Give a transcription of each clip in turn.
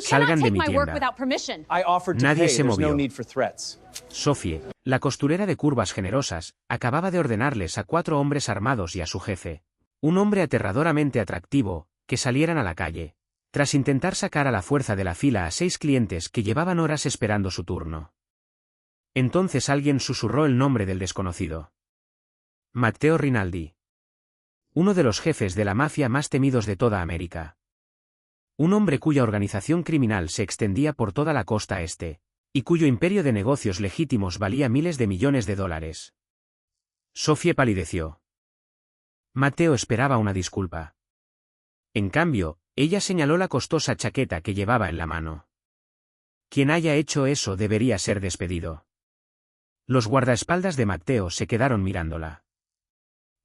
Salgan de mi tienda. Nadie se movió. Sophie, la costurera de curvas generosas, acababa de ordenarles a 4 hombres armados y a su jefe, un hombre aterradoramente atractivo, que salieran a la calle, tras intentar sacar a la fuerza de la fila a 6 clientes que llevaban horas esperando su turno. Entonces alguien susurró el nombre del desconocido. Matteo Rinaldi. Uno de los jefes de la mafia más temidos de toda América. Un hombre cuya organización criminal se extendía por toda la costa este, y cuyo imperio de negocios legítimos valía miles de millones de dólares. Sophie palideció. Matteo esperaba una disculpa. En cambio, ella señaló la costosa chaqueta que llevaba en la mano. Quien haya hecho eso debería ser despedido. Los guardaespaldas de Matteo se quedaron mirándola.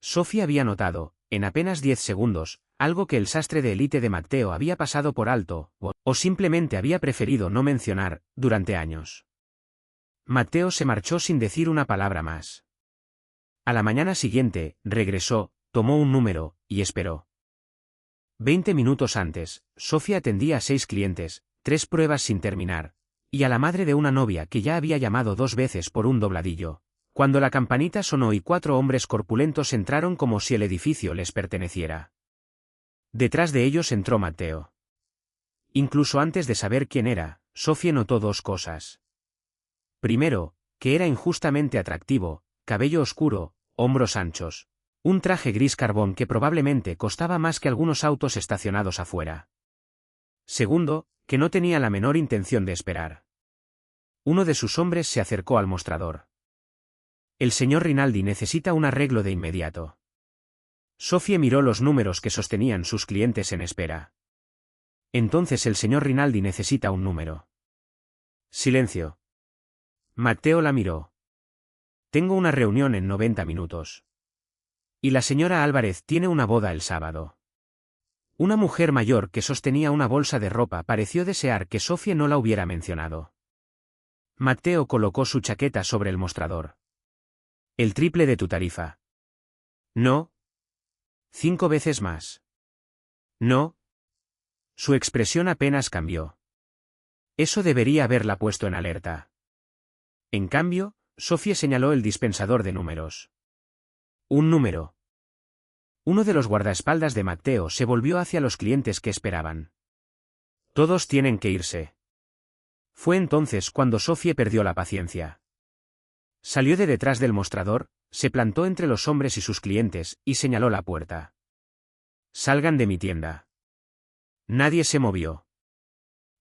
Sophie había notado, en apenas 10 segundos, algo que el sastre de élite de Matteo había pasado por alto, o simplemente había preferido no mencionar, durante años. Matteo se marchó sin decir una palabra más. A la mañana siguiente, regresó, tomó un número, y esperó. 20 minutos antes, Sophie atendía a 6 clientes, 3 pruebas sin terminar, y a la madre de una novia que ya había llamado 2 veces por un dobladillo, cuando la campanita sonó y 4 hombres corpulentos entraron como si el edificio les perteneciera. Detrás de ellos entró Matteo. Incluso antes de saber quién era, Sophie notó 2 cosas. Primero, que era injustamente atractivo, cabello oscuro, hombros anchos, un traje gris carbón que probablemente costaba más que algunos autos estacionados afuera. Segundo, que no tenía la menor intención de esperar. Uno de sus hombres se acercó al mostrador. El señor Rinaldi necesita un arreglo de inmediato. Sophie miró los números que sostenían sus clientes en espera. Entonces el señor Rinaldi necesita un número. Silencio. Matteo la miró. Tengo una reunión en 90 minutos. Y la señora Álvarez tiene una boda el sábado. Una mujer mayor que sostenía una bolsa de ropa pareció desear que Sophie no la hubiera mencionado. Matteo colocó su chaqueta sobre el mostrador. El triple de tu tarifa. No. 5 veces más. No. Su expresión apenas cambió. Eso debería haberla puesto en alerta. En cambio, Sophie señaló el dispensador de números. Un número. Uno de los guardaespaldas de Matteo se volvió hacia los clientes que esperaban. Todos tienen que irse. Fue entonces cuando Sophie perdió la paciencia. Salió de detrás del mostrador, se plantó entre los hombres y sus clientes, y señaló la puerta. Salgan de mi tienda. Nadie se movió.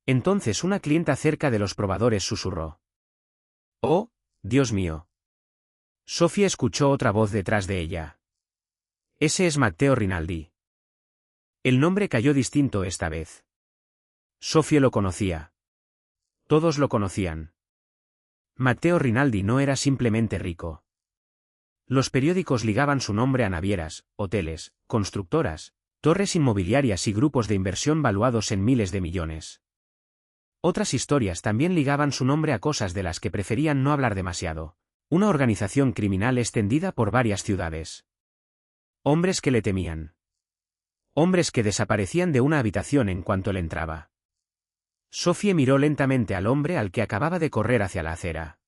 Entonces una clienta cerca de los probadores susurró. ¡Oh, Dios mío! Sophie escuchó otra voz detrás de ella. Ese es Matteo Rinaldi. El nombre cayó distinto esta vez. Sophie lo conocía. Todos lo conocían. Matteo Rinaldi no era simplemente rico. Los periódicos ligaban su nombre a navieras, hoteles, constructoras, torres inmobiliarias y grupos de inversión valuados en miles de millones. Otras historias también ligaban su nombre a cosas de las que preferían no hablar demasiado. Una organización criminal extendida por varias ciudades. Hombres que le temían. Hombres que desaparecían de una habitación en cuanto él entraba. Sophie miró lentamente al hombre al que acababa de correr hacia la acera.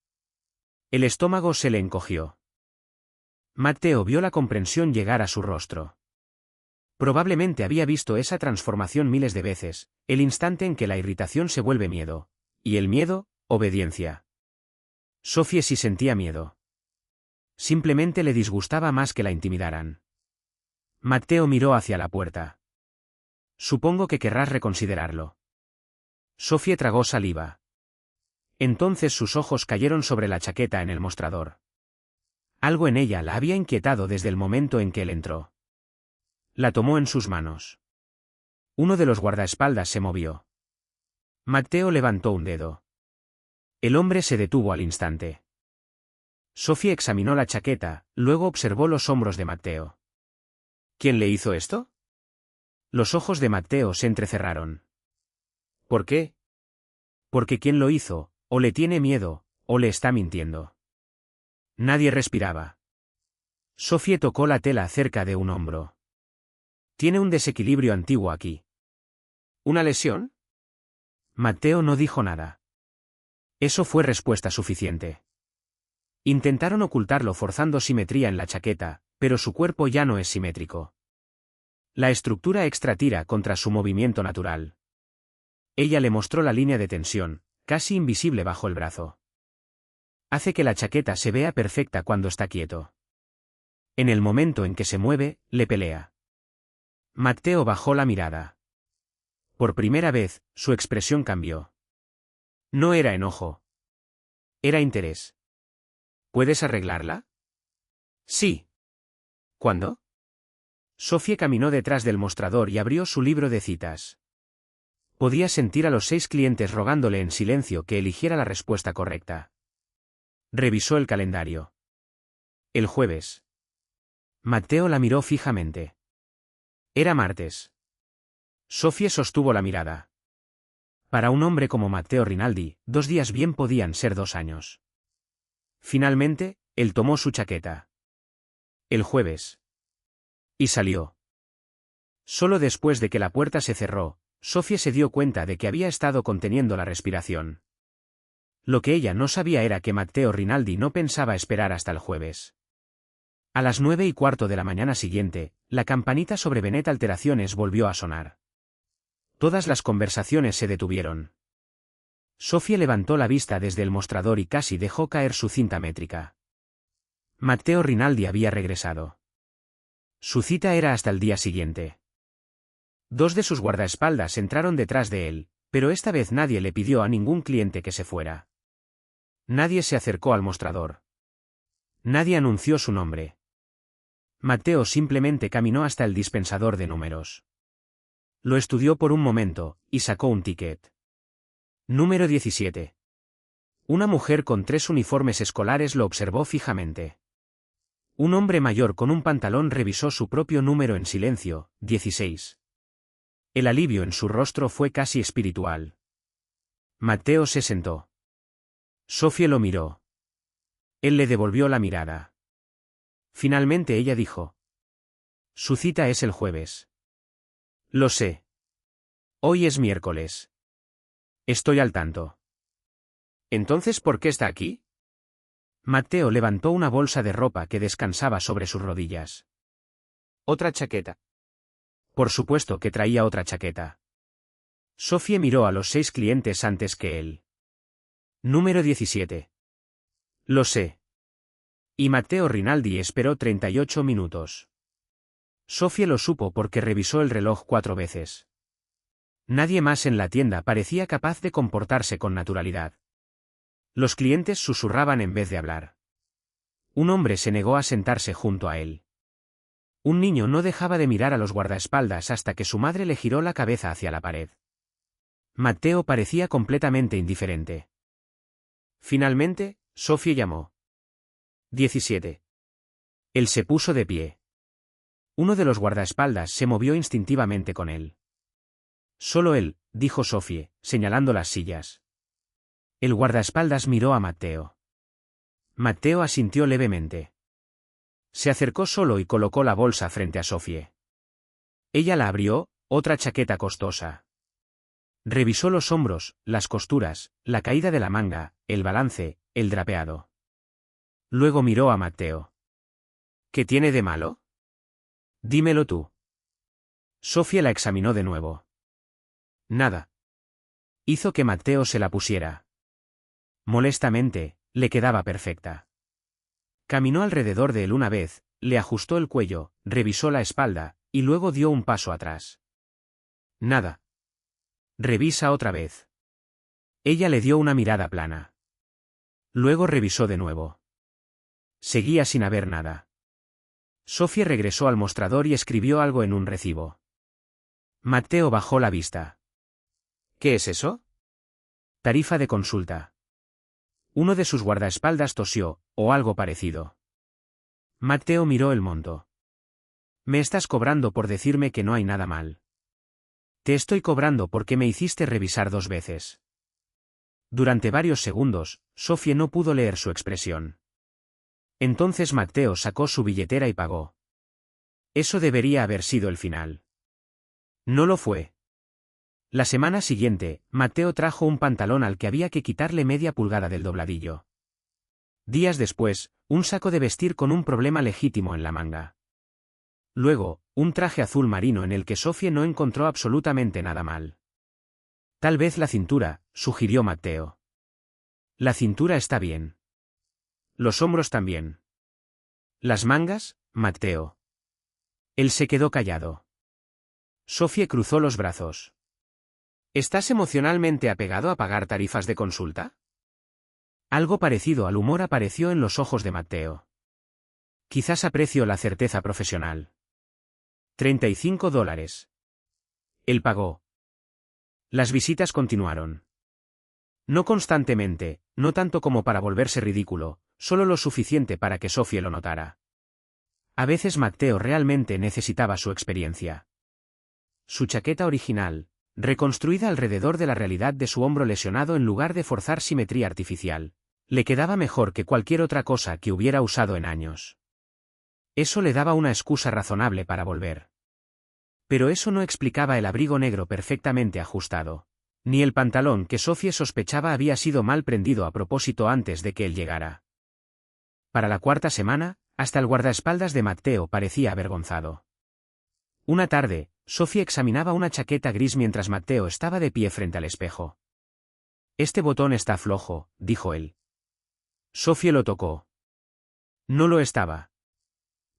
El estómago se le encogió. Matteo vio la comprensión llegar a su rostro. Probablemente había visto esa transformación miles de veces, el instante en que la irritación se vuelve miedo, y el miedo, obediencia. Sophie sí sentía miedo. Simplemente le disgustaba más que la intimidaran. Matteo miró hacia la puerta. Supongo que querrás reconsiderarlo. Sophie tragó saliva. Entonces sus ojos cayeron sobre la chaqueta en el mostrador. Algo en ella la había inquietado desde el momento en que él entró. La tomó en sus manos. Uno de los guardaespaldas se movió. Matteo levantó un dedo. El hombre se detuvo al instante. Sophie examinó la chaqueta, luego observó los hombros de Matteo. ¿Quién le hizo esto? Los ojos de Matteo se entrecerraron. ¿Por qué? Porque quien lo hizo, o le tiene miedo, o le está mintiendo. Nadie respiraba. Sophie tocó la tela cerca de un hombro. Tiene un desequilibrio antiguo aquí. ¿Una lesión? Matteo no dijo nada. Eso fue respuesta suficiente. Intentaron ocultarlo forzando simetría en la chaqueta, pero su cuerpo ya no es simétrico. La estructura extra tira contra su movimiento natural. Ella le mostró la línea de tensión, casi invisible bajo el brazo. Hace que la chaqueta se vea perfecta cuando está quieto. En el momento en que se mueve, le pelea. Matteo bajó la mirada. Por primera vez, su expresión cambió. No era enojo. Era interés. ¿Puedes arreglarla? Sí. ¿Cuándo? Sofía caminó detrás del mostrador y abrió su libro de citas. Podía sentir a los 6 clientes rogándole en silencio que eligiera la respuesta correcta. Revisó el calendario. El jueves. Matteo la miró fijamente. Era martes. Sofía sostuvo la mirada. Para un hombre como Matteo Rinaldi, 2 días bien podían ser 2 años. Finalmente, él tomó su chaqueta. El jueves. Y salió. Solo después de que la puerta se cerró, Sofía se dio cuenta de que había estado conteniendo la respiración. Lo que ella no sabía era que Matteo Rinaldi no pensaba esperar hasta el jueves. A las 9:15 de la mañana siguiente, la campanita sobre Benet Alteraciones volvió a sonar. Todas las conversaciones se detuvieron. Sofía levantó la vista desde el mostrador y casi dejó caer su cinta métrica. Matteo Rinaldi había regresado. Su cita era hasta el día siguiente. 2 de sus guardaespaldas entraron detrás de él, pero esta vez nadie le pidió a ningún cliente que se fuera. Nadie se acercó al mostrador. Nadie anunció su nombre. Matteo simplemente caminó hasta el dispensador de números. Lo estudió por un momento, y sacó un ticket. Número 17. Una mujer con 3 uniformes escolares lo observó fijamente. Un hombre mayor con un pantalón revisó su propio número en silencio, 16. El alivio en su rostro fue casi espiritual. Matteo se sentó. Sofía lo miró. Él le devolvió la mirada. Finalmente ella dijo. Su cita es el jueves. Lo sé. Hoy es miércoles. Estoy al tanto. ¿Entonces por qué está aquí? Matteo levantó una bolsa de ropa que descansaba sobre sus rodillas. Otra chaqueta. Por supuesto que traía otra chaqueta. Sofía miró a los 6 clientes antes que él. Número 17. Lo sé. Y Matteo Rinaldi esperó 38 minutos. Sofía lo supo porque revisó el reloj 4 veces. Nadie más en la tienda parecía capaz de comportarse con naturalidad. Los clientes susurraban en vez de hablar. Un hombre se negó a sentarse junto a él. Un niño no dejaba de mirar a los guardaespaldas hasta que su madre le giró la cabeza hacia la pared. Matteo parecía completamente indiferente. Finalmente, Sofía llamó. 17. Él se puso de pie. Uno de los guardaespaldas se movió instintivamente con él. Solo él, dijo Sofía, señalando las sillas. El guardaespaldas miró a Matteo. Matteo asintió levemente. Se acercó solo y colocó la bolsa frente a Sofía. Ella la abrió, otra chaqueta costosa. Revisó los hombros, las costuras, la caída de la manga, el balance, el drapeado. Luego miró a Matteo. ¿Qué tiene de malo? Dímelo tú. Sofía la examinó de nuevo. Nada. Hizo que Matteo se la pusiera. Molestamente, le quedaba perfecta. Caminó alrededor de él una vez, le ajustó el cuello, revisó la espalda, y luego dio un paso atrás. Nada. Revisa otra vez. Ella le dio una mirada plana. Luego revisó de nuevo. Seguía sin haber nada. Sofía regresó al mostrador y escribió algo en un recibo. Matteo bajó la vista. ¿Qué es eso? Tarifa de consulta. Uno de sus guardaespaldas tosió, o algo parecido. Matteo miró el monto. Me estás cobrando por decirme que no hay nada mal. Te estoy cobrando porque me hiciste revisar 2 veces. Durante varios segundos, Sofía no pudo leer su expresión. Entonces Matteo sacó su billetera y pagó. Eso debería haber sido el final. No lo fue. La semana siguiente, Matteo trajo un pantalón al que había que quitarle media pulgada del dobladillo. Días después, un saco de vestir con un problema legítimo en la manga. Luego, un traje azul marino en el que Sophie no encontró absolutamente nada mal. Tal vez la cintura, sugirió Matteo. La cintura está bien. Los hombros también. ¿Las mangas, Matteo? Él se quedó callado. Sophie cruzó los brazos. ¿Estás emocionalmente apegado a pagar tarifas de consulta? Algo parecido al humor apareció en los ojos de Matteo. Quizás aprecio la certeza profesional. $35. Él pagó. Las visitas continuaron. No constantemente, no tanto como para volverse ridículo, solo lo suficiente para que Sophie lo notara. A veces Matteo realmente necesitaba su experiencia. Su chaqueta original, reconstruida alrededor de la realidad de su hombro lesionado en lugar de forzar simetría artificial, le quedaba mejor que cualquier otra cosa que hubiera usado en años. Eso le daba una excusa razonable para volver. Pero eso no explicaba el abrigo negro perfectamente ajustado, ni el pantalón que Sophie sospechaba había sido mal prendido a propósito antes de que él llegara. Para la cuarta semana, hasta el guardaespaldas de Matteo parecía avergonzado. Una tarde, Sophie examinaba una chaqueta gris mientras Matteo estaba de pie frente al espejo. «Este botón está flojo», dijo él. Sophie lo tocó. No lo estaba.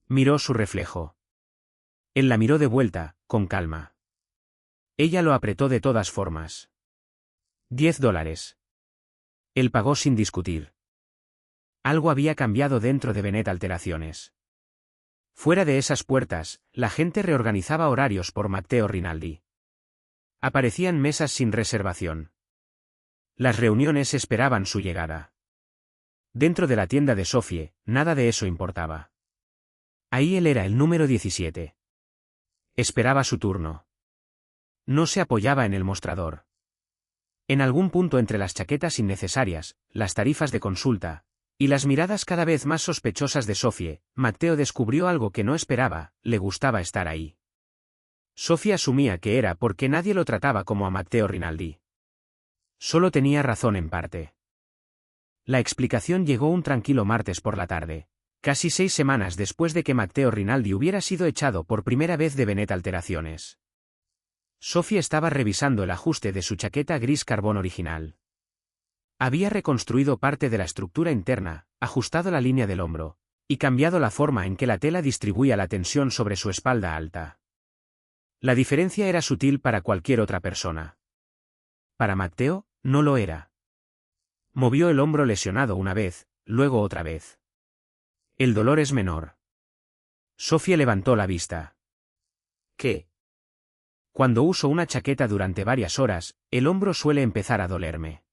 Miró su reflejo. Él la miró de vuelta, con calma. Ella lo apretó de todas formas. $10. Él pagó sin discutir. Algo había cambiado dentro de Bennett Alteraciones. Fuera de esas puertas, la gente reorganizaba horarios por Matteo Rinaldi. Aparecían mesas sin reservación. Las reuniones esperaban su llegada. Dentro de la tienda de Sophie, nada de eso importaba. Ahí él era el número 17. Esperaba su turno. No se apoyaba en el mostrador. En algún punto entre las chaquetas innecesarias, las tarifas de consulta, y las miradas cada vez más sospechosas de Sophie, Matteo descubrió algo que no esperaba: le gustaba estar ahí. Sophie asumía que era porque nadie lo trataba como a Matteo Rinaldi. Solo tenía razón en parte. La explicación llegó un tranquilo martes por la tarde, casi 6 semanas después de que Matteo Rinaldi hubiera sido echado por primera vez de Bennett Alteraciones. Sophie estaba revisando el ajuste de su chaqueta gris carbón original. Había reconstruido parte de la estructura interna, ajustado la línea del hombro, y cambiado la forma en que la tela distribuía la tensión sobre su espalda alta. La diferencia era sutil para cualquier otra persona. Para Matteo, no lo era. Movió el hombro lesionado una vez, luego otra vez. El dolor es menor. Sophie levantó la vista. ¿Qué? Cuando uso una chaqueta durante varias horas, el hombro suele empezar a dolerme.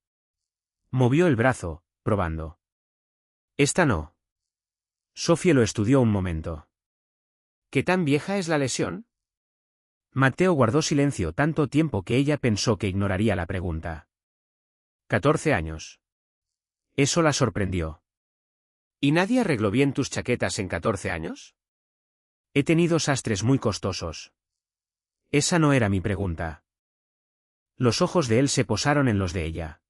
Movió el brazo, probando. Esta no. Sophie lo estudió un momento. ¿Qué tan vieja es la lesión? Matteo guardó silencio tanto tiempo que ella pensó que ignoraría la pregunta. 14 años. Eso la sorprendió. ¿Y nadie arregló bien tus chaquetas en 14 años? He tenido sastres muy costosos. Esa no era mi pregunta. Los ojos de él se posaron en los de ella.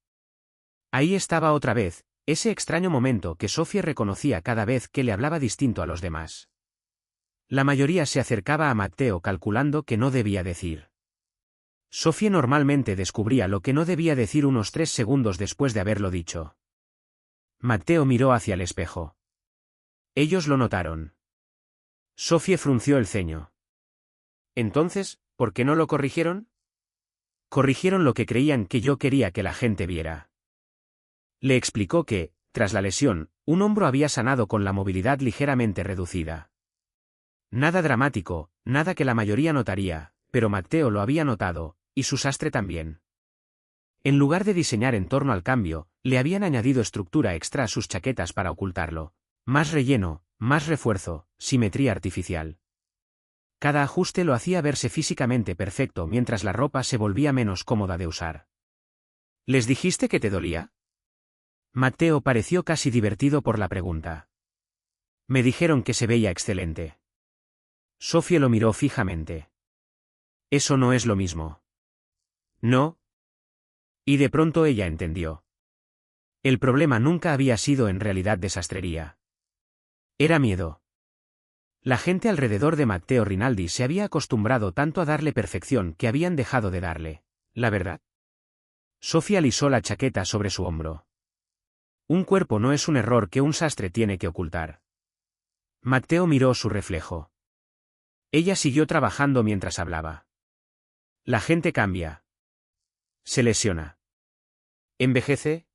Ahí estaba otra vez, ese extraño momento que Sophie reconocía cada vez que le hablaba distinto a los demás. La mayoría se acercaba a Matteo calculando que no debía decir. Sophie normalmente descubría lo que no debía decir unos 3 segundos después de haberlo dicho. Matteo miró hacia el espejo. Ellos lo notaron. Sophie frunció el ceño. Entonces, ¿por qué no lo corrigieron? Corrigieron lo que creían que yo quería que la gente viera. Le explicó que, tras la lesión, un hombro había sanado con la movilidad ligeramente reducida. Nada dramático, nada que la mayoría notaría, pero Matteo lo había notado, y su sastre también. En lugar de diseñar en torno al cambio, le habían añadido estructura extra a sus chaquetas para ocultarlo. Más relleno, más refuerzo, simetría artificial. Cada ajuste lo hacía verse físicamente perfecto mientras la ropa se volvía menos cómoda de usar. ¿Les dijiste que te dolía? Matteo pareció casi divertido por la pregunta. Me dijeron que se veía excelente. Sophie lo miró fijamente. Eso no es lo mismo. No. Y de pronto ella entendió. El problema nunca había sido en realidad desastrería. Era miedo. La gente alrededor de Matteo Rinaldi se había acostumbrado tanto a darle perfección que habían dejado de darle la verdad. Sofía alisó la chaqueta sobre su hombro. Un cuerpo no es un error que un sastre tiene que ocultar. Matteo miró su reflejo. Ella siguió trabajando mientras hablaba. La gente cambia. Se lesiona. Envejece.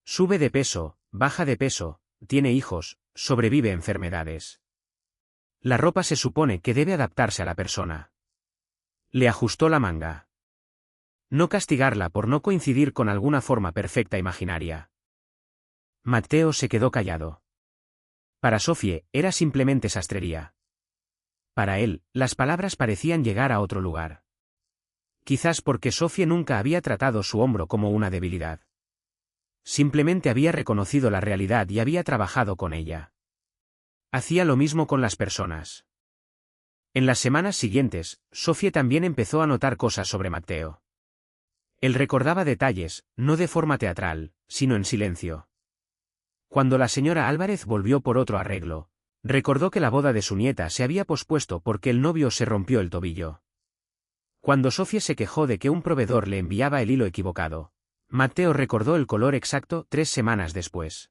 Sube de peso, baja de peso, tiene hijos, sobrevive enfermedades. La ropa se supone que debe adaptarse a la persona. Le ajustó la manga. No castigarla por no coincidir con alguna forma perfecta imaginaria. Matteo se quedó callado. Para Sofie, era simplemente sastrería. Para él, las palabras parecían llegar a otro lugar. Quizás porque Sofie nunca había tratado su hombro como una debilidad. Simplemente había reconocido la realidad y había trabajado con ella. Hacía lo mismo con las personas. En las semanas siguientes, Sofie también empezó a notar cosas sobre Matteo. Él recordaba detalles, no de forma teatral, sino en silencio. Cuando la señora Álvarez volvió por otro arreglo, recordó que la boda de su nieta se había pospuesto porque el novio se rompió el tobillo. Cuando Sofie se quejó de que un proveedor le enviaba el hilo equivocado, Matteo recordó el color exacto 3 semanas después.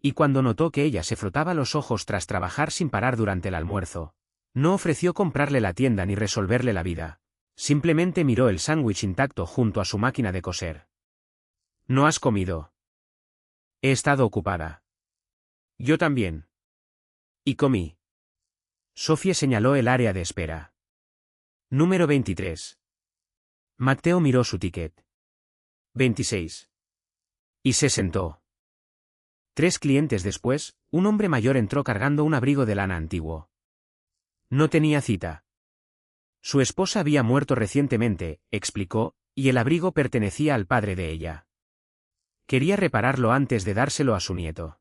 Y cuando notó que ella se frotaba los ojos tras trabajar sin parar durante el almuerzo, no ofreció comprarle la tienda ni resolverle la vida. Simplemente miró el sándwich intacto junto a su máquina de coser. ¿No has comido? He estado ocupada. Yo también. Y comí. Sofie señaló el área de espera. Número 23. Matteo miró su ticket. 26. Y se sentó. 3 clientes después, un hombre mayor entró cargando un abrigo de lana antiguo. No tenía cita. Su esposa había muerto recientemente, explicó, y el abrigo pertenecía al padre de ella. Quería repararlo antes de dárselo a su nieto.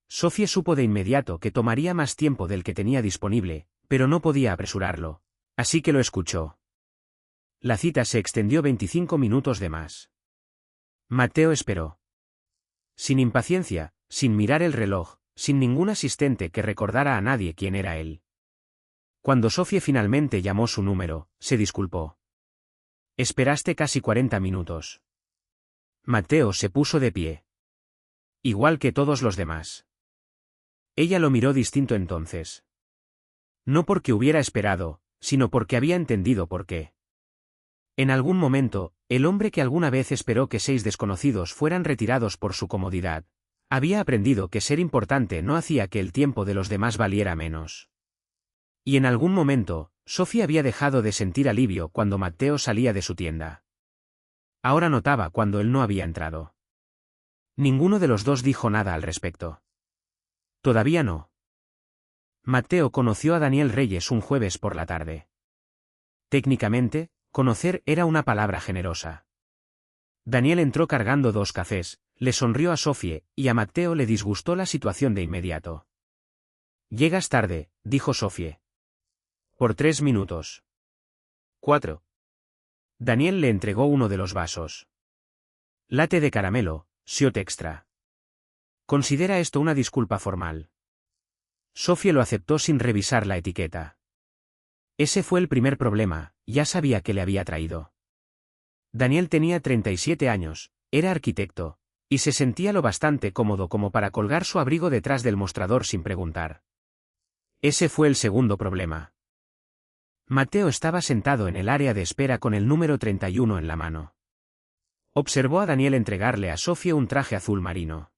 Sofie supo de inmediato que tomaría más tiempo del que tenía disponible, pero no podía apresurarlo. Así que lo escuchó. La cita se extendió 25 minutos de más. Matteo esperó. Sin impaciencia, sin mirar el reloj, sin ningún asistente que recordara a nadie quién era él. Cuando Sofie finalmente llamó su número, se disculpó. Esperaste casi 40 minutos. Matteo se puso de pie. Igual que todos los demás. Ella lo miró distinto entonces. No porque hubiera esperado, sino porque había entendido por qué. En algún momento, el hombre que alguna vez esperó que 6 desconocidos fueran retirados por su comodidad, había aprendido que ser importante no hacía que el tiempo de los demás valiera menos. Y en algún momento, Sofie había dejado de sentir alivio cuando Matteo salía de su tienda. Ahora notaba cuando él no había entrado. Ninguno de los dos dijo nada al respecto. Todavía no. Matteo conoció a Daniel Reyes un jueves por la tarde. Técnicamente, conocer era una palabra generosa. Daniel entró cargando 2 cafés, le sonrió a Sofie, y a Matteo le disgustó la situación de inmediato. Llegas tarde, dijo Sofie. Por 3 minutos. 4. Daniel le entregó uno de los vasos. Latte de caramelo, Shot Extra. Considera esto una disculpa formal. Sofie lo aceptó sin revisar la etiqueta. Ese fue el primer problema, ya sabía que le había traído. Daniel tenía 37 años, era arquitecto, y se sentía lo bastante cómodo como para colgar su abrigo detrás del mostrador sin preguntar. Ese fue el segundo problema. Matteo estaba sentado en el área de espera con el número 31 en la mano. Observó a Daniel entregarle a Sofie un traje azul marino.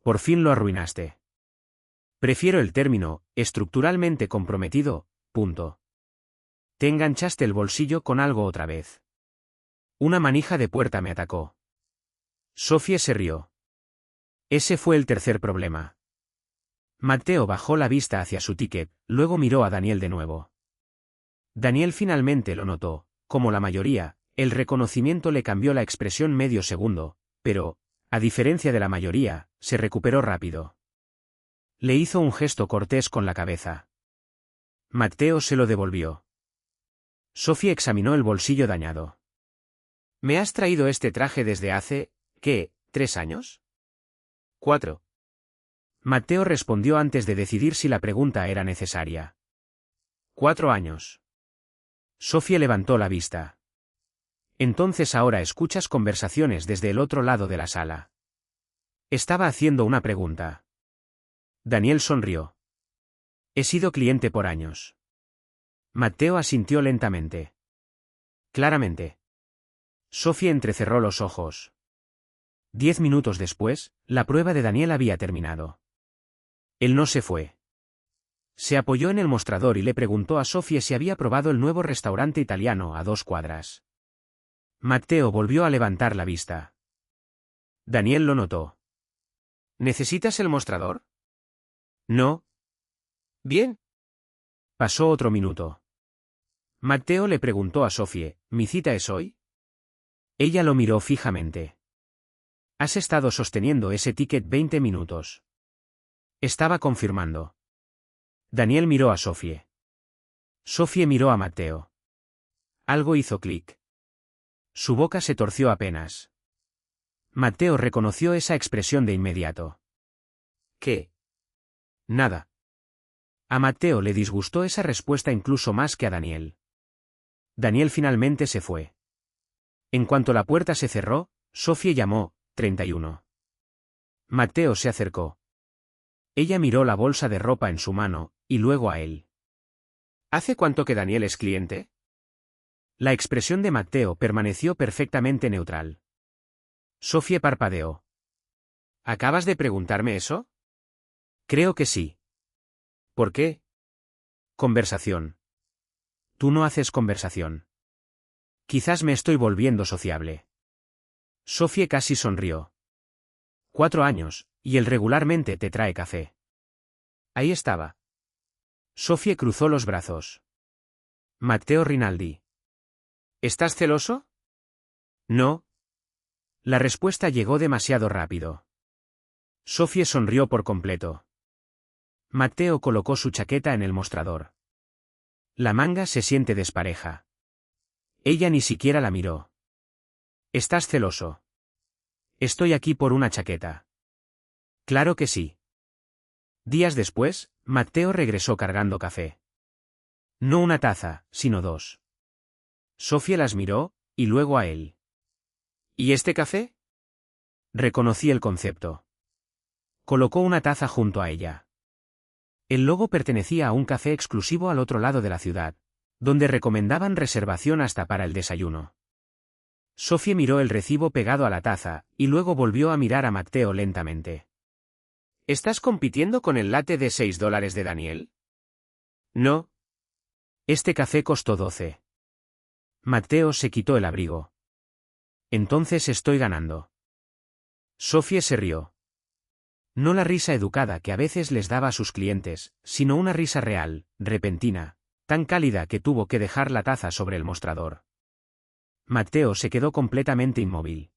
Por fin lo arruinaste. Prefiero el término, estructuralmente comprometido, punto. Te enganchaste el bolsillo con algo otra vez. Una manija de puerta me atacó. Sofie se rió. Ese fue el tercer problema. Matteo bajó la vista hacia su ticket, luego miró a Daniel de nuevo. Daniel finalmente lo notó, como la mayoría, el reconocimiento le cambió la expresión medio segundo, pero, a diferencia de la mayoría, se recuperó rápido. Le hizo un gesto cortés con la cabeza. Matteo se lo devolvió. Sophie examinó el bolsillo dañado. ¿Me has traído este traje desde hace, qué, 3 años? 4. Matteo respondió antes de decidir si la pregunta era necesaria. 4 años. Sophie levantó la vista. Entonces ahora escuchas conversaciones desde el otro lado de la sala. Estaba haciendo una pregunta. Daniel sonrió. He sido cliente por años. Matteo asintió lentamente. Claramente. Sophie entrecerró los ojos. 10 minutos después, la prueba de Daniel había terminado. Él no se fue. Se apoyó en el mostrador y le preguntó a Sophie si había probado el nuevo restaurante italiano a 2 cuadras. Matteo volvió a levantar la vista. Daniel lo notó. ¿Necesitas el mostrador? No. Bien. Pasó otro minuto. Matteo le preguntó a Sophie, ¿mi cita es hoy? Ella lo miró fijamente. Has estado sosteniendo ese ticket 20 minutos. Estaba confirmando. Daniel miró a Sophie. Sophie miró a Matteo. Algo hizo clic. Su boca se torció apenas. Matteo reconoció esa expresión de inmediato. ¿Qué? Nada. A Matteo le disgustó esa respuesta incluso más que a Daniel. Daniel finalmente se fue. En cuanto la puerta se cerró, Sophie llamó, 31. Matteo se acercó. Ella miró la bolsa de ropa en su mano, y luego a él. ¿Hace cuánto que Daniel es cliente? La expresión de Matteo permaneció perfectamente neutral. Sophie parpadeó. ¿Acabas de preguntarme eso? Creo que sí. ¿Por qué? Conversación. Tú no haces conversación. Quizás me estoy volviendo sociable. Sophie casi sonrió. 4 años, y él regularmente te trae café. Ahí estaba. Sophie cruzó los brazos. Matteo Rinaldi. ¿Estás celoso? No. La respuesta llegó demasiado rápido. Sophie sonrió por completo. Matteo colocó su chaqueta en el mostrador. La manga se siente despareja. Ella ni siquiera la miró. ¿Estás celoso? Estoy aquí por una chaqueta. Claro que sí. Días después, Matteo regresó cargando café. No una taza, sino 2. Sophie las miró, y luego a él. ¿Y este café? Reconocí el concepto. Colocó una taza junto a ella. El logo pertenecía a un café exclusivo al otro lado de la ciudad, donde recomendaban reservación hasta para el desayuno. Sophie miró el recibo pegado a la taza, y luego volvió a mirar a Matteo lentamente. ¿Estás compitiendo con el latte de $6 de Daniel? No. Este café costó 12. Matteo se quitó el abrigo. Entonces estoy ganando. Sophie se rió. No la risa educada que a veces les daba a sus clientes, sino una risa real, repentina, tan cálida que tuvo que dejar la taza sobre el mostrador. Matteo se quedó completamente inmóvil.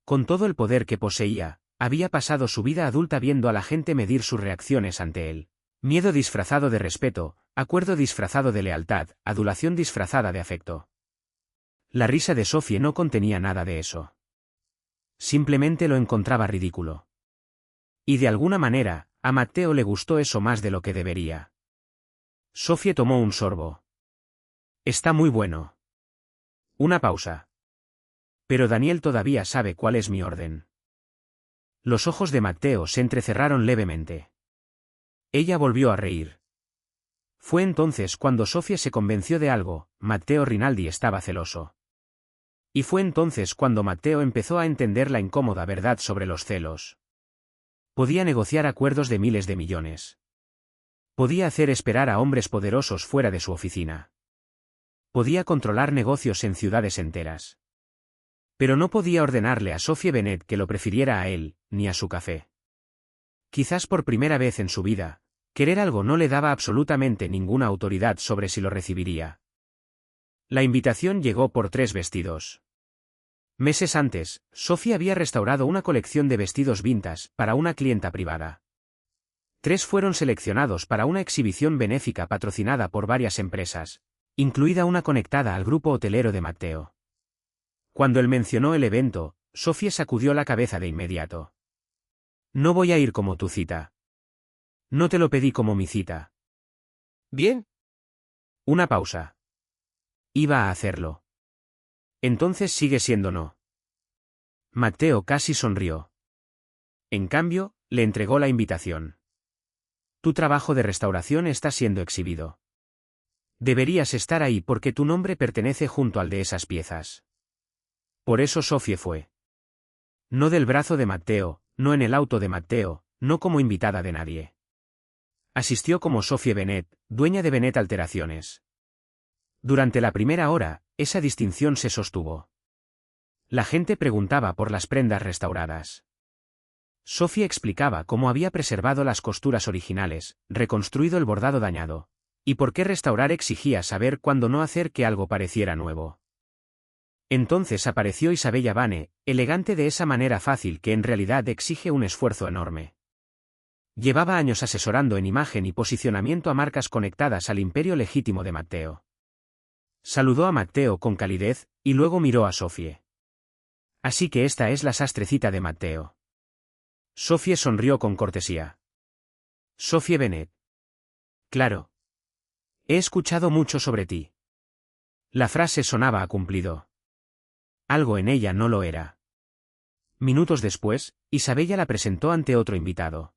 Con todo el poder que poseía, había pasado su vida adulta viendo a la gente medir sus reacciones ante él. Miedo disfrazado de respeto, acuerdo disfrazado de lealtad, adulación disfrazada de afecto. La risa de Sophie no contenía nada de eso. Simplemente lo encontraba ridículo. Y de alguna manera, a Matteo le gustó eso más de lo que debería. Sophie tomó un sorbo. Está muy bueno. Una pausa. Pero Daniel todavía sabe cuál es mi orden. Los ojos de Matteo se entrecerraron levemente. Ella volvió a reír. Fue entonces cuando Sophie se convenció de algo, Matteo Rinaldi estaba celoso. Y fue entonces cuando Matteo empezó a entender la incómoda verdad sobre los celos. Podía negociar acuerdos de miles de millones. Podía hacer esperar a hombres poderosos fuera de su oficina. Podía controlar negocios en ciudades enteras. Pero no podía ordenarle a Sophie Bennett que lo prefiriera a él, ni a su café. Quizás por primera vez en su vida, querer algo no le daba absolutamente ninguna autoridad sobre si lo recibiría. La invitación llegó por 3 vestidos. Meses antes, Sophie había restaurado una colección de vestidos vintage para una clienta privada. 3 fueron seleccionados para una exhibición benéfica patrocinada por varias empresas, incluida una conectada al grupo hotelero de Matteo. Cuando él mencionó el evento, Sophie sacudió la cabeza de inmediato. No voy a ir como tu cita. No te lo pedí como mi cita. Bien. Una pausa. Iba a hacerlo. Entonces sigue siendo no. Matteo casi sonrió. En cambio, le entregó la invitación. Tu trabajo de restauración está siendo exhibido. Deberías estar ahí porque tu nombre pertenece junto al de esas piezas. Por eso Sophie fue. No del brazo de Matteo, no en el auto de Matteo, no como invitada de nadie. Asistió como Sophie Bennett, dueña de Bennett Alteraciones. Durante la primera hora, esa distinción se sostuvo. La gente preguntaba por las prendas restauradas. Sophie explicaba cómo había preservado las costuras originales, reconstruido el bordado dañado, y por qué restaurar exigía saber cuándo no hacer que algo pareciera nuevo. Entonces apareció Isabella Vane, elegante de esa manera fácil que en realidad exige un esfuerzo enorme. Llevaba años asesorando en imagen y posicionamiento a marcas conectadas al imperio legítimo de Matteo. Saludó a Matteo con calidez, y luego miró a Sophie. Así que esta es la sastrecita de Matteo. Sophie sonrió con cortesía. Sophie Bennett. Claro. He escuchado mucho sobre ti. La frase sonaba a cumplido. Algo en ella no lo era. Minutos después, Isabella la presentó ante otro invitado.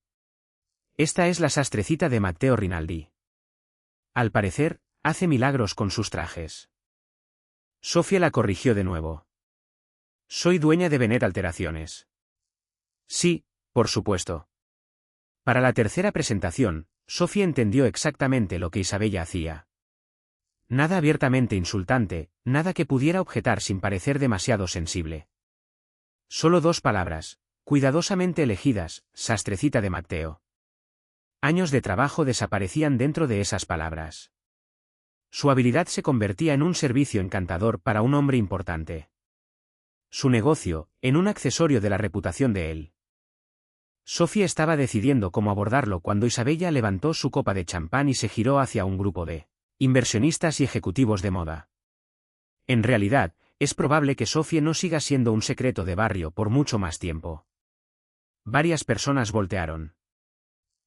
Esta es la sastrecita de Matteo Rinaldi. Al parecer, hace milagros con sus trajes. Sophie la corrigió de nuevo. Soy dueña de Bennett Alteraciones. Sí, por supuesto. Para la tercera presentación, Sophie entendió exactamente lo que Isabella hacía. Nada abiertamente insultante, nada que pudiera objetar sin parecer demasiado sensible. Solo 2 palabras, cuidadosamente elegidas, sastrecita de Matteo. Años de trabajo desaparecían dentro de esas palabras. Su habilidad se convertía en un servicio encantador para un hombre importante. Su negocio, en un accesorio de la reputación de él. Sophie estaba decidiendo cómo abordarlo cuando Isabella levantó su copa de champán y se giró hacia un grupo de inversionistas y ejecutivos de moda. En realidad, es probable que Sophie no siga siendo un secreto de barrio por mucho más tiempo. Varias personas voltearon.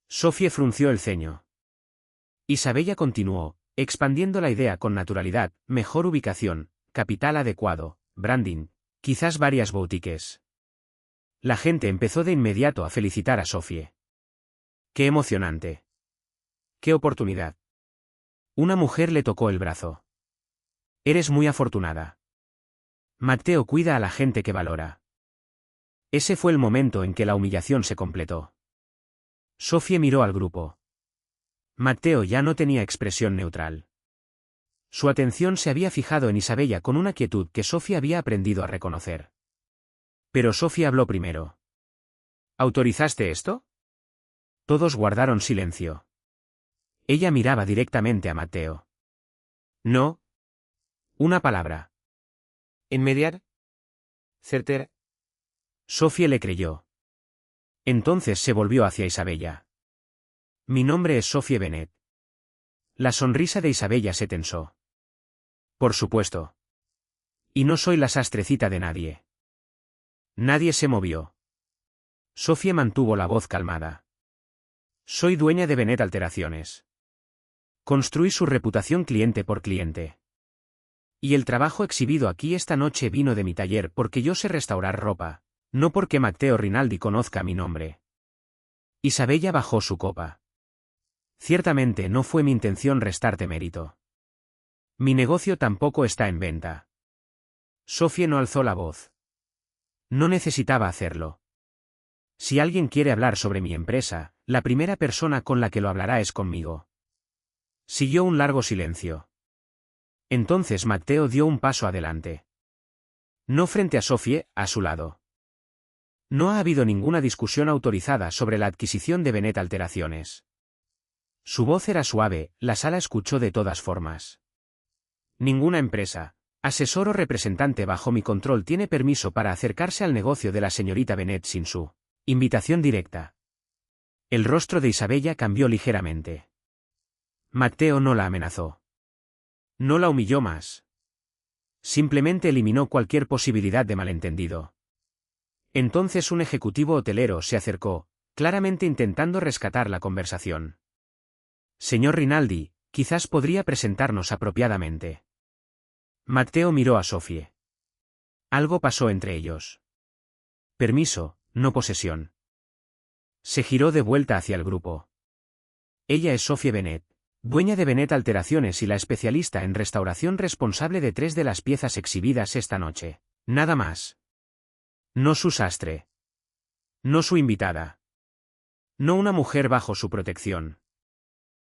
Sophie frunció el ceño. Isabella continuó, expandiendo la idea con naturalidad, mejor ubicación, capital adecuado, branding, quizás varias boutiques. La gente empezó de inmediato a felicitar a Sophie. ¡Qué emocionante! ¡Qué oportunidad! Una mujer le tocó el brazo. Eres muy afortunada. Matteo cuida a la gente que valora. Ese fue el momento en que la humillación se completó. Sophie miró al grupo. Matteo ya no tenía expresión neutral. Su atención se había fijado en Isabella con una quietud que Sophie había aprendido a reconocer. Pero Sophie habló primero. ¿Autorizaste esto? Todos guardaron silencio. Ella miraba directamente a Matteo. No. Una palabra. ¿Inmediata? ¿Certera? Sophie le creyó. Entonces se volvió hacia Isabella. Mi nombre es Sophie Bennett. La sonrisa de Isabella se tensó. Por supuesto. Y no soy la sastrecita de nadie. Nadie se movió. Sophie mantuvo la voz calmada. Soy dueña de Bennett Alteraciones. Construí su reputación cliente por cliente. Y el trabajo exhibido aquí esta noche vino de mi taller porque yo sé restaurar ropa, no porque Matteo Rinaldi conozca mi nombre. Isabella bajó su copa. Ciertamente no fue mi intención restarte mérito. Mi negocio tampoco está en venta. Sophie no alzó la voz. No necesitaba hacerlo. Si alguien quiere hablar sobre mi empresa, la primera persona con la que lo hablará es conmigo. Siguió un largo silencio. Entonces Matteo dio un paso adelante. No frente a Sophie, a su lado. No ha habido ninguna discusión autorizada sobre la adquisición de Bennett Alteraciones. Su voz era suave, la sala escuchó de todas formas. Ninguna empresa, asesor o representante bajo mi control tiene permiso para acercarse al negocio de la señorita Bennett sin su invitación directa. El rostro de Isabella cambió ligeramente. Matteo no la amenazó. No la humilló más. Simplemente eliminó cualquier posibilidad de malentendido. Entonces un ejecutivo hotelero se acercó, claramente intentando rescatar la conversación. Señor Rinaldi, quizás podría presentarnos apropiadamente. Matteo miró a Sofie. Algo pasó entre ellos. Permiso, no posesión. Se giró de vuelta hacia el grupo. Ella es Sofie Bennett, dueña de Bennett Alteraciones y la especialista en restauración responsable de 3 de las piezas exhibidas esta noche. Nada más. No su sastre. No su invitada. No una mujer bajo su protección.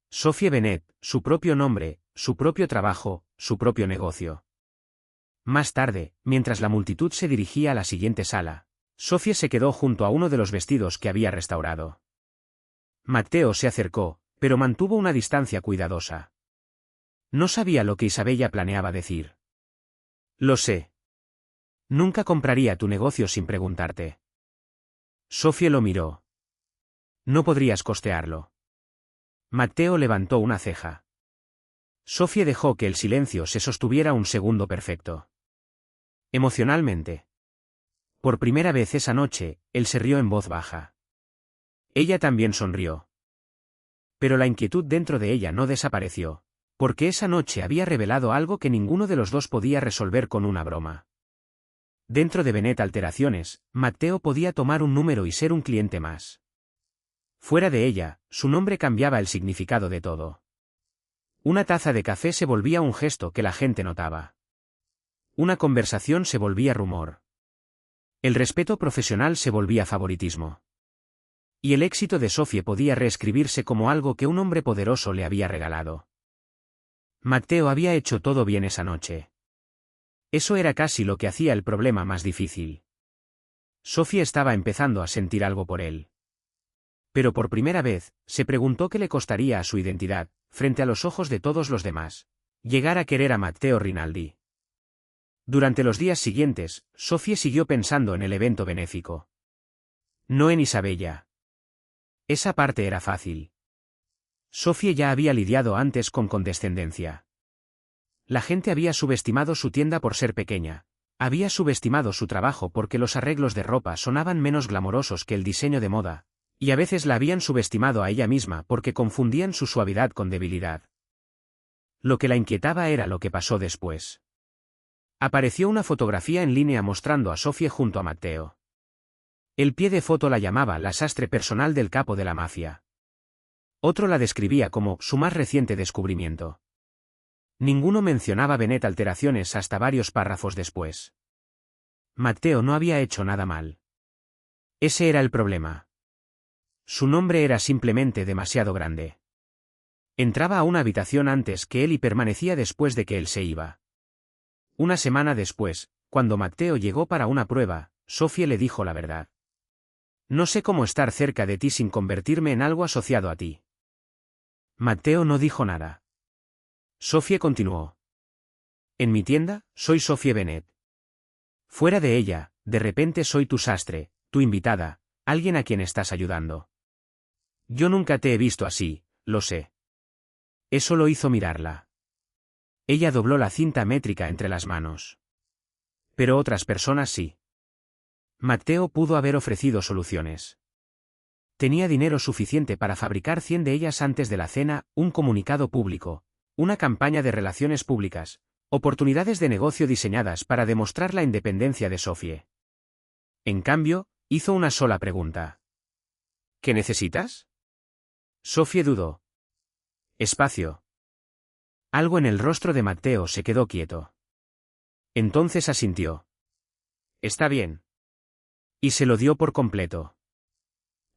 Sofie Bennett, su propio nombre, su propio trabajo, su propio negocio. Más tarde, mientras la multitud se dirigía a la siguiente sala, Sofie se quedó junto a uno de los vestidos que había restaurado. Matteo se acercó, pero mantuvo una distancia cuidadosa. No sabía lo que Isabella planeaba decir. Lo sé. Nunca compraría tu negocio sin preguntarte. Sofie lo miró. No podrías costearlo. Matteo levantó una ceja. Sofie dejó que el silencio se sostuviera un segundo perfecto. Emocionalmente. Por primera vez esa noche, él se rió en voz baja. Ella también sonrió. Pero la inquietud dentro de ella no desapareció, porque esa noche había revelado algo que ninguno de los dos podía resolver con una broma. Dentro de Bennett Alteraciones, Matteo podía tomar un número y ser un cliente más. Fuera de ella, su nombre cambiaba el significado de todo. Una taza de café se volvía un gesto que la gente notaba. Una conversación se volvía rumor. El respeto profesional se volvía favoritismo. Y el éxito de Sofie podía reescribirse como algo que un hombre poderoso le había regalado. Matteo había hecho todo bien esa noche. Eso era casi lo que hacía el problema más difícil. Sofie estaba empezando a sentir algo por él. Pero por primera vez, se preguntó qué le costaría a su identidad, frente a los ojos de todos los demás, llegar a querer a Matteo Rinaldi. Durante los días siguientes, Sofie siguió pensando en el evento benéfico. No en Isabella. Esa parte era fácil. Sofie ya había lidiado antes con condescendencia. La gente había subestimado su tienda por ser pequeña, había subestimado su trabajo porque los arreglos de ropa sonaban menos glamorosos que el diseño de moda, y a veces la habían subestimado a ella misma porque confundían su suavidad con debilidad. Lo que la inquietaba era lo que pasó después. Apareció una fotografía en línea mostrando a Sofie junto a Matteo. El pie de foto la llamaba la sastre personal del capo de la mafia. Otro la describía como su más reciente descubrimiento. Ninguno mencionaba Bennett Alteraciones hasta varios párrafos después. Matteo no había hecho nada mal. Ese era el problema. Su nombre era simplemente demasiado grande. Entraba a una habitación antes que él y permanecía después de que él se iba. Una semana después, cuando Matteo llegó para una prueba, Sofie le dijo la verdad. No sé cómo estar cerca de ti sin convertirme en algo asociado a ti. Matteo no dijo nada. Sofie continuó. En mi tienda, soy Sofie Bennett. Fuera de ella, de repente soy tu sastre, tu invitada, alguien a quien estás ayudando. Yo nunca te he visto así, lo sé. Eso lo hizo mirarla. Ella dobló la cinta métrica entre las manos. Pero otras personas sí. Matteo pudo haber ofrecido soluciones. Tenía dinero suficiente para fabricar 100 de ellas antes de la cena, un comunicado público, una campaña de relaciones públicas, oportunidades de negocio diseñadas para demostrar la independencia de Sofie. En cambio, hizo una sola pregunta. ¿Qué necesitas? Sofie dudó. Espacio. Algo en el rostro de Matteo se quedó quieto. Entonces asintió. Está bien. Y se lo dio por completo.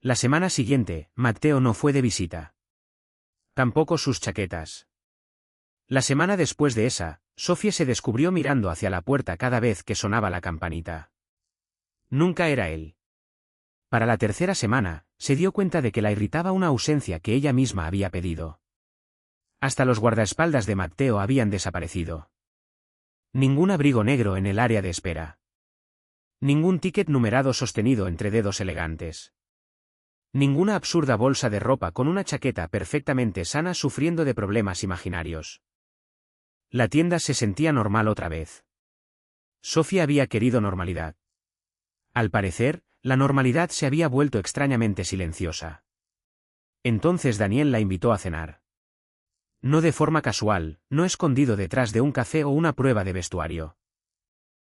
La semana siguiente, Matteo no fue de visita. Tampoco sus chaquetas. La semana después de esa, Sofie se descubrió mirando hacia la puerta cada vez que sonaba la campanita. Nunca era él. Para la tercera semana, se dio cuenta de que la irritaba una ausencia que ella misma había pedido. Hasta los guardaespaldas de Matteo habían desaparecido. Ningún abrigo negro en el área de espera. Ningún ticket numerado sostenido entre dedos elegantes. Ninguna absurda bolsa de ropa con una chaqueta perfectamente sana sufriendo de problemas imaginarios. La tienda se sentía normal otra vez. Sofía había querido normalidad. Al parecer, la normalidad se había vuelto extrañamente silenciosa. Entonces Daniel la invitó a cenar. No de forma casual, no escondido detrás de un café o una prueba de vestuario.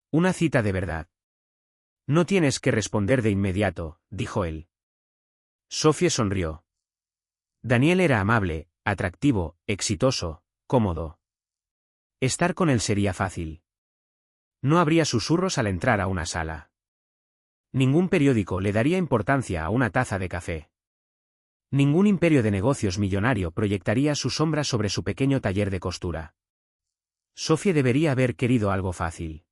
Una cita de verdad. No tienes que responder de inmediato, dijo él. Sofía sonrió. Daniel era amable, atractivo, exitoso, cómodo. Estar con él sería fácil. No habría susurros al entrar a una sala. Ningún periódico le daría importancia a una taza de café. Ningún imperio de negocios millonario proyectaría su sombra sobre su pequeño taller de costura. Sofía debería haber querido algo fácil.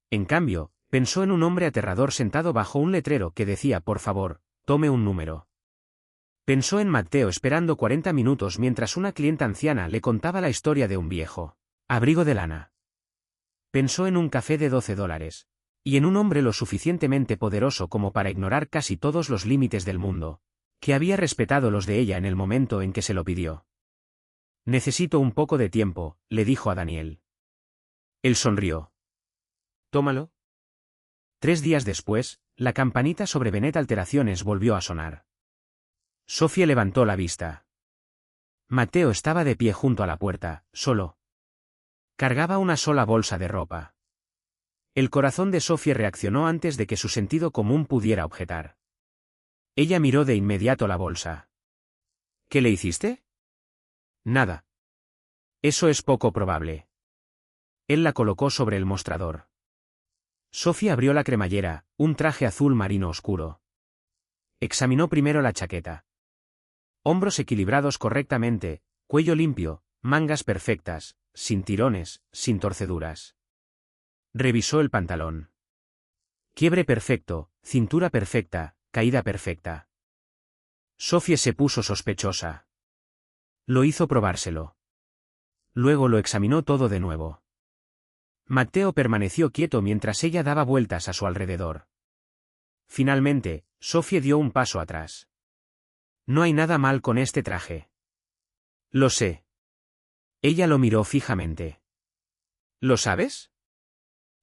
En cambio, pensó en un hombre aterrador sentado bajo un letrero que decía por favor, tome un número. Pensó en Matteo esperando 40 minutos mientras una clienta anciana le contaba la historia de un viejo abrigo de lana. Pensó en un café de $12. Y en un hombre lo suficientemente poderoso como para ignorar casi todos los límites del mundo, que había respetado los de ella en el momento en que se lo pidió. Necesito un poco de tiempo, le dijo a Daniel. Él sonrió. Tómalo. 3 días después, la campanita sobre Benet Alteraciones volvió a sonar. Sofía levantó la vista. Matteo estaba de pie junto a la puerta, solo. Cargaba una sola bolsa de ropa. El corazón de Sofía reaccionó antes de que su sentido común pudiera objetar. Ella miró de inmediato la bolsa. ¿Qué le hiciste? Nada. Eso es poco probable. Él la colocó sobre el mostrador. Sofía abrió la cremallera, un traje azul marino oscuro. Examinó primero la chaqueta. Hombros equilibrados correctamente, cuello limpio, mangas perfectas, sin tirones, sin torceduras. Revisó el pantalón. Quiebre perfecto, cintura perfecta, caída perfecta. Sofía se puso sospechosa. Lo hizo probárselo. Luego lo examinó todo de nuevo. Matteo permaneció quieto mientras ella daba vueltas a su alrededor. Finalmente, Sofía dio un paso atrás. No hay nada mal con este traje. Lo sé. Ella lo miró fijamente. ¿Lo sabes?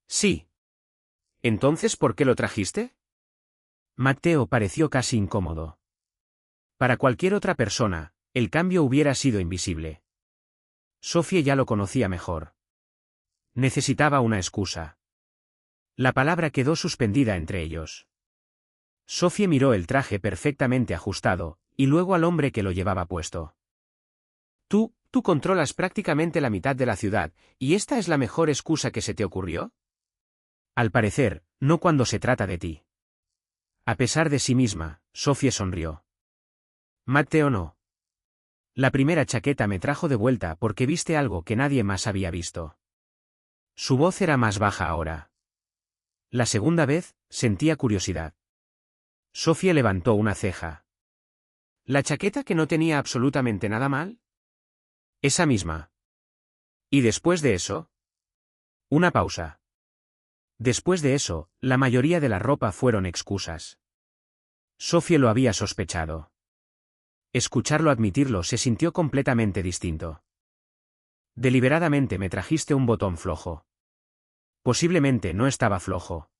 Sí. ¿Entonces por qué lo trajiste? Matteo pareció casi incómodo. Para cualquier otra persona, el cambio hubiera sido invisible. Sofía ya lo conocía mejor. Necesitaba una excusa. La palabra quedó suspendida entre ellos. Sofía miró el traje perfectamente ajustado, y luego al hombre que lo llevaba puesto. Tú controlas prácticamente la mitad de la ciudad, ¿y esta es la mejor excusa que se te ocurrió? Al parecer, no cuando se trata de ti. A pesar de sí misma, Sofía sonrió. Matteo no. La primera chaqueta me trajo de vuelta porque viste algo que nadie más había visto. Su voz era más baja ahora. La segunda vez, sentía curiosidad. Sofía levantó una ceja. ¿La chaqueta que no tenía absolutamente nada mal? Esa misma. ¿Y después de eso? Una pausa. Después de eso, la mayoría de la ropa fueron excusas. Sofía lo había sospechado. Escucharlo admitirlo se sintió completamente distinto. Deliberadamente me trajiste un botón flojo. Posiblemente no estaba flojo.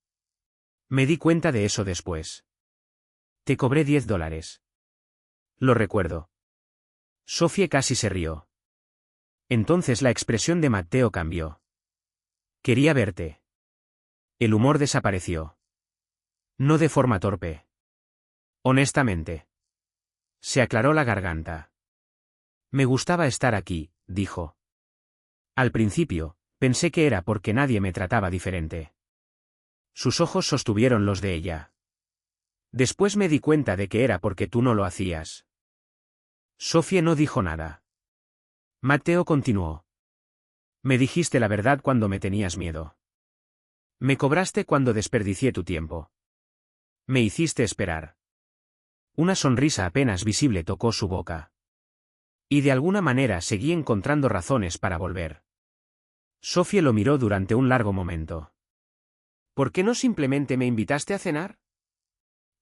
Me di cuenta de eso después. Te cobré $10. Lo recuerdo. Sofía casi se rió. Entonces la expresión de Matteo cambió. Quería verte. El humor desapareció. No de forma torpe. Honestamente. Se aclaró la garganta. Me gustaba estar aquí, dijo. Al principio, pensé que era porque nadie me trataba diferente. Sus ojos sostuvieron los de ella. Después me di cuenta de que era porque tú no lo hacías. Sofía no dijo nada. Matteo continuó. Me dijiste la verdad cuando me tenías miedo. Me cobraste cuando desperdicié tu tiempo. Me hiciste esperar. Una sonrisa apenas visible tocó su boca. Y de alguna manera seguí encontrando razones para volver. Sofía lo miró durante un largo momento. ¿Por qué no simplemente me invitaste a cenar?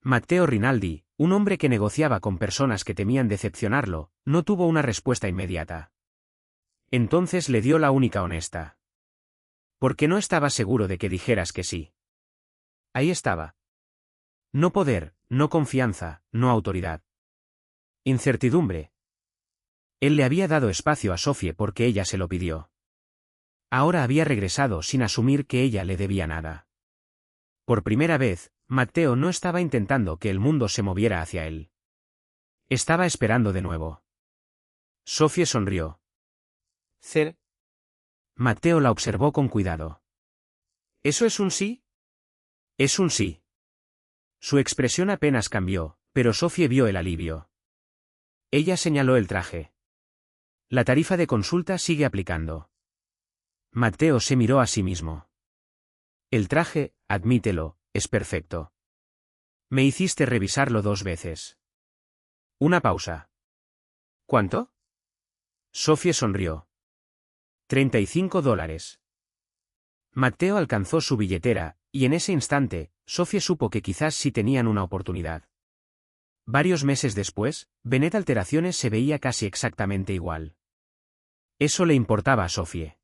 Matteo Rinaldi, un hombre que negociaba con personas que temían decepcionarlo, no tuvo una respuesta inmediata. Entonces le dio la única honesta. Porque no estaba seguro de que dijeras que sí. Ahí estaba. No poder, no confianza, no autoridad. Incertidumbre. Él le había dado espacio a Sophie porque ella se lo pidió. Ahora había regresado sin asumir que ella le debía nada. Por primera vez, Matteo no estaba intentando que el mundo se moviera hacia él. Estaba esperando de nuevo. Sophie sonrió. Cer. Matteo la observó con cuidado. ¿Eso es un sí? Es un sí. Su expresión apenas cambió, pero Sophie vio el alivio. Ella señaló el traje. La tarifa de consulta sigue aplicando. Matteo se miró a sí mismo. El traje, admítelo, es perfecto. Me hiciste revisarlo 2 veces. Una pausa. ¿Cuánto? Sophie sonrió. $35. Matteo alcanzó su billetera, y en ese instante, Sophie supo que quizás sí tenían una oportunidad. Varios meses después, Bennett Alteraciones se veía casi exactamente igual. Eso le importaba a Sophie.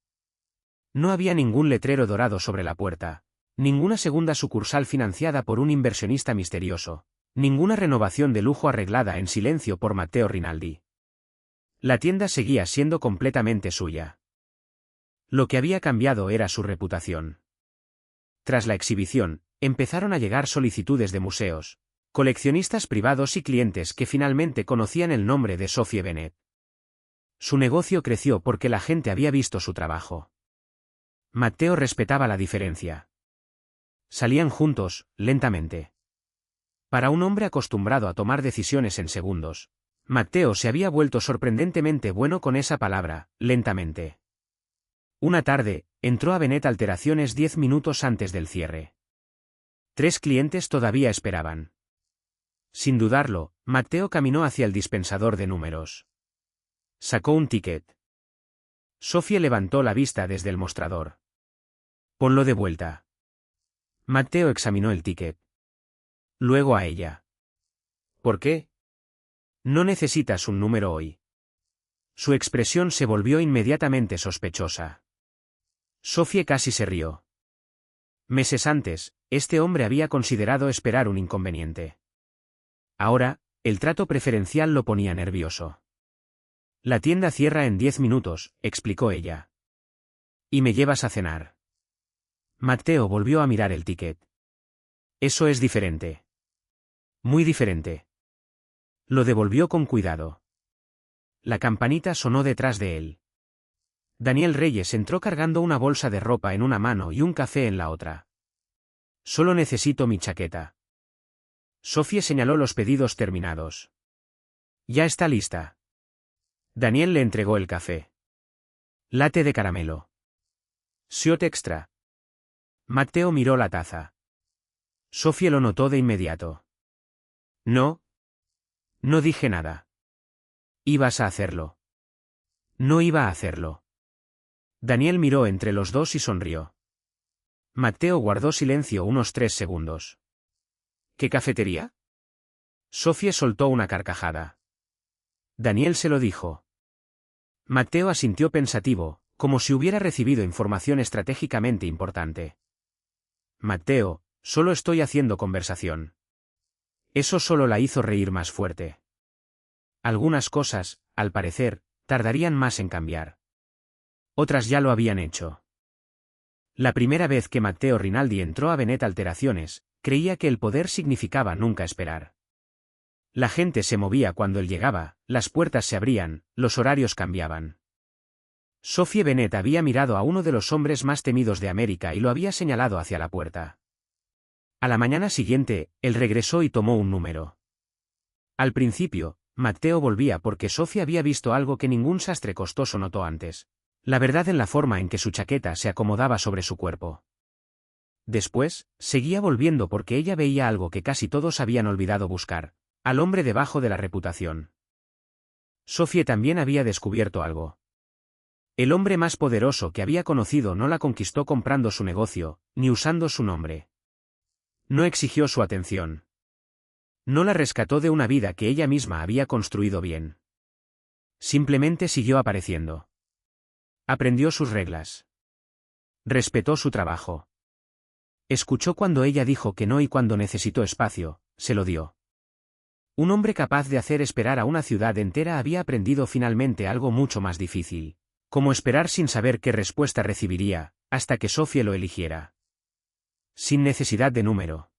No había ningún letrero dorado sobre la puerta, ninguna segunda sucursal financiada por un inversionista misterioso, ninguna renovación de lujo arreglada en silencio por Matteo Rinaldi. La tienda seguía siendo completamente suya. Lo que había cambiado era su reputación. Tras la exhibición, empezaron a llegar solicitudes de museos, coleccionistas privados y clientes que finalmente conocían el nombre de Sophie Bennett. Su negocio creció porque la gente había visto su trabajo. Matteo respetaba la diferencia. Salían juntos, lentamente. Para un hombre acostumbrado a tomar decisiones en segundos, Matteo se había vuelto sorprendentemente bueno con esa palabra, lentamente. Una tarde, entró a Bennett Alteraciones 10 minutos antes del cierre. 3 clientes todavía esperaban. Sin dudarlo, Matteo caminó hacia el dispensador de números. Sacó un ticket. Sophie levantó la vista desde el mostrador. Ponlo de vuelta. Matteo examinó el ticket. Luego a ella. ¿Por qué? No necesitas un número hoy. Su expresión se volvió inmediatamente sospechosa. Sophie casi se rió. Meses antes, este hombre había considerado esperar un inconveniente. Ahora, el trato preferencial lo ponía nervioso. La tienda cierra en 10 minutos, explicó ella. Y me llevas a cenar. Matteo volvió a mirar el ticket. Eso es diferente. Muy diferente. Lo devolvió con cuidado. La campanita sonó detrás de él. Daniel Reyes entró cargando una bolsa de ropa en una mano y un café en la otra. Solo necesito mi chaqueta. Sophie señaló los pedidos terminados. Ya está lista. Daniel le entregó el café. Latte de caramelo. Shot extra. Matteo miró la taza. Sophie lo notó de inmediato. No. No dije nada. Ibas a hacerlo. No iba a hacerlo. Daniel miró entre los dos y sonrió. Matteo guardó silencio unos 3 segundos. ¿Qué cafetería? Sophie soltó una carcajada. Daniel se lo dijo. Matteo asintió pensativo, como si hubiera recibido información estratégicamente importante. Matteo, solo estoy haciendo conversación. Eso solo la hizo reír más fuerte. Algunas cosas, al parecer, tardarían más en cambiar. Otras ya lo habían hecho. La primera vez que Matteo Rinaldi entró a Bennett Alteraciones, creía que el poder significaba nunca esperar. La gente se movía cuando él llegaba, las puertas se abrían, los horarios cambiaban. Sophie Bennett había mirado a uno de los hombres más temidos de América y lo había señalado hacia la puerta. A la mañana siguiente, él regresó y tomó un número. Al principio, Matteo volvía porque Sophie había visto algo que ningún sastre costoso notó antes. La verdad en la forma en que su chaqueta se acomodaba sobre su cuerpo. Después, seguía volviendo porque ella veía algo que casi todos habían olvidado buscar, al hombre debajo de la reputación. Sophie también había descubierto algo. El hombre más poderoso que había conocido no la conquistó comprando su negocio, ni usando su nombre. No exigió su atención. No la rescató de una vida que ella misma había construido bien. Simplemente siguió apareciendo. Aprendió sus reglas. Respetó su trabajo. Escuchó cuando ella dijo que no y cuando necesitó espacio, se lo dio. Un hombre capaz de hacer esperar a una ciudad entera había aprendido finalmente algo mucho más difícil. Como esperar sin saber qué respuesta recibiría, hasta que Sophie lo eligiera. Sin necesidad de número.